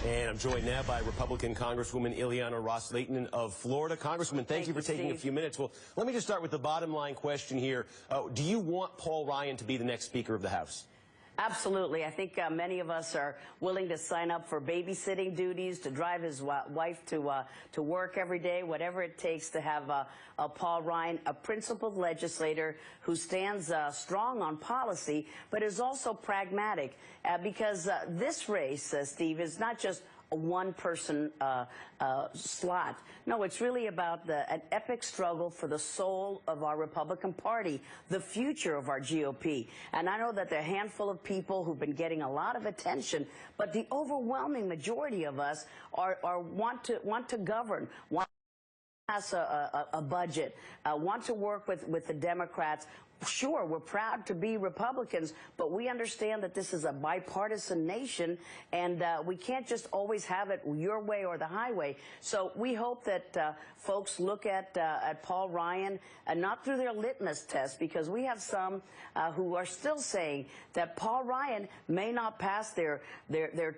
And I'm joined now by Republican Congresswoman Ileana Ros-Lehtinen of Florida. Congresswoman, thank you for taking a few minutes. Well, let me just start with the bottom line question here. Do you want Paul Ryan to be the next Speaker of the House? Absolutely. I think many of us are willing to sign up for babysitting duties, to drive his wife to work every day, whatever it takes to have Paul Ryan, a principled legislator who stands strong on policy, but is also pragmatic, because this race, Steve, is not just a one-person slot. No, it's really about an epic struggle for the soul of our Republican Party, the future of our GOP. And I know that there are a handful of people who've been getting a lot of attention, but the overwhelming majority of us want to govern, want to pass a budget, want to work with the Democrats. Sure, we're proud to be Republicans, but we understand that this is a bipartisan nation, and we can't just always have it your way or the highway. So we hope that folks look at Paul Ryan, and not through their litmus test, because we have some who are still saying that Paul Ryan may not pass their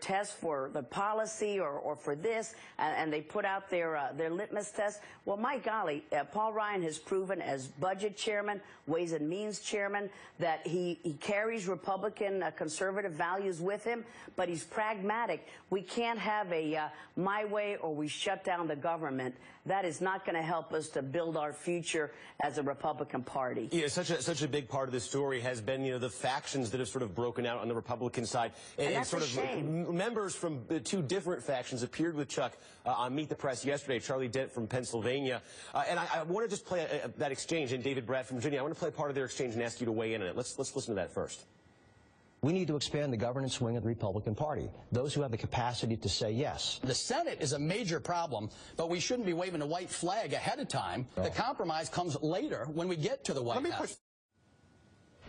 test for the policy or for this, and they put out their litmus test. Well, my golly, Paul Ryan has proven as budget chairman, Ways and Means chairman, that he carries Republican conservative values with him, but he's pragmatic. We can't have a my way or we shut down the government. That is not going to help us to build our future as a Republican Party. Yeah, such a big part of the story has been, the factions that have sort of broken out on the Republican side, and that's sort a of shame. Members from the two different factions appeared with Chuck on Meet the Press yesterday. Charlie Dent from Pennsylvania, and I want to just play that exchange, and David Bratt from Virginia. I want to play part of their exchange and ask you to weigh in on it. Let's listen to that first. We need to expand the governance wing of the Republican Party, those who have the capacity to say yes. The Senate is a major problem, but we shouldn't be waving a white flag ahead of time. Oh. The compromise comes later when we get to the White House.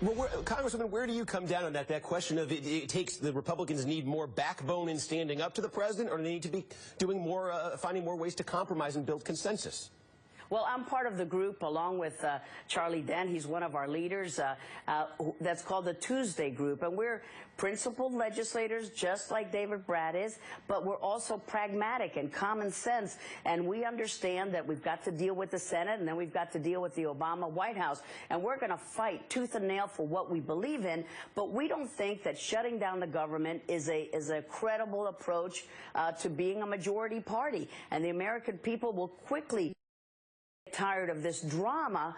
Well, Congresswoman, where do you come down on that question of it takes the Republicans need more backbone in standing up to the president, or do they need to be doing more, finding more ways to compromise and build consensus? Well, I'm part of the group along with Charlie Dent. He's one of our leaders. That's called the Tuesday Group. And we're principled legislators, just like David Bratt is, but we're also pragmatic and common sense. And we understand that we've got to deal with the Senate, and then we've got to deal with the Obama White House. And we're going to fight tooth and nail for what we believe in. But we don't think that shutting down the government is a credible approach to being a majority party. And the American people will quickly tired of this drama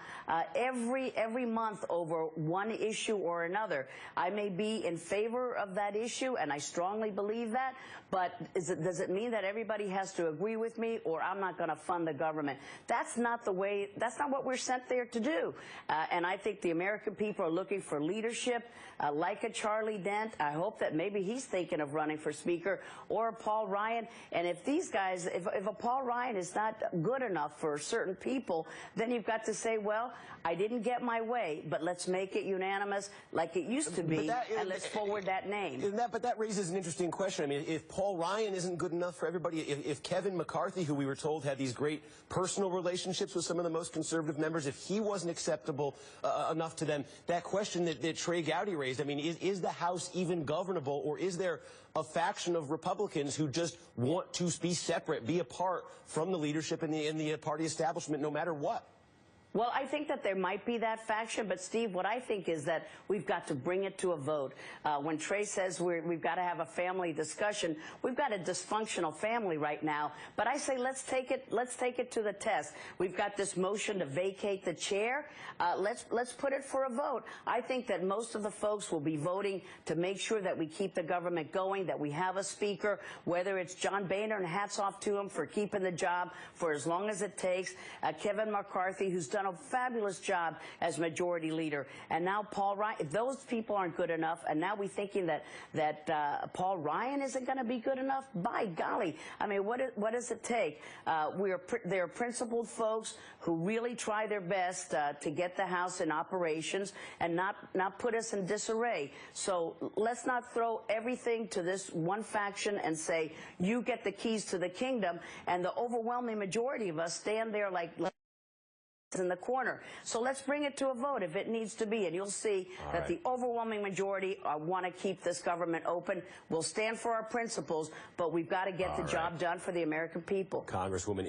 every month over one issue or another. I may be in favor of that issue, and I strongly believe that, but does it mean that everybody has to agree with me, or I'm not going to fund the government? That's not the way, that's not what we're sent there to do. And I think the American people are looking for leadership, like a Charlie Dent. I hope that maybe he's thinking of running for Speaker, or a Paul Ryan. And if these guys, if a Paul Ryan is not good enough for certain people, then you've got to say, well, I didn't get my way, but let's make it unanimous like it used to be, and let's forward that name. But that raises an interesting question. I mean, if Paul Ryan isn't good enough for everybody, if Kevin McCarthy, who we were told had these great personal relationships with some of the most conservative members, if he wasn't acceptable enough to them, that question that Trey Gowdy raised, I mean, is the House even governable, or is there a faction of Republicans who just want to be separate, be apart from the leadership and the party establishment no matter what? Well, I think that there might be that faction, but Steve, what I think is that we've got to bring it to a vote. When Trey says we've got to have a family discussion, we've got a dysfunctional family right now. But I say let's take it to the test. We've got this motion to vacate the chair. Let's put it for a vote. I think that most of the folks will be voting to make sure that we keep the government going, that we have a speaker, whether it's John Boehner, and hats off to him for keeping the job for as long as it takes, Kevin McCarthy, who's done a fabulous job as majority leader, and now Paul Ryan. If those people aren't good enough, and now we're thinking that Paul Ryan isn't going to be good enough, by golly, I mean, what does it take? They're principled folks who really try their best to get the House in operations and not put us in disarray. So let's not throw everything to this one faction and say, you get the keys to the kingdom, and the overwhelming majority of us stand there like in the corner. So let's bring it to a vote if it needs to be, and you'll see that the overwhelming majority want to keep this government open. We'll stand for our principles, but we've got to get the job done for the American people. Congresswoman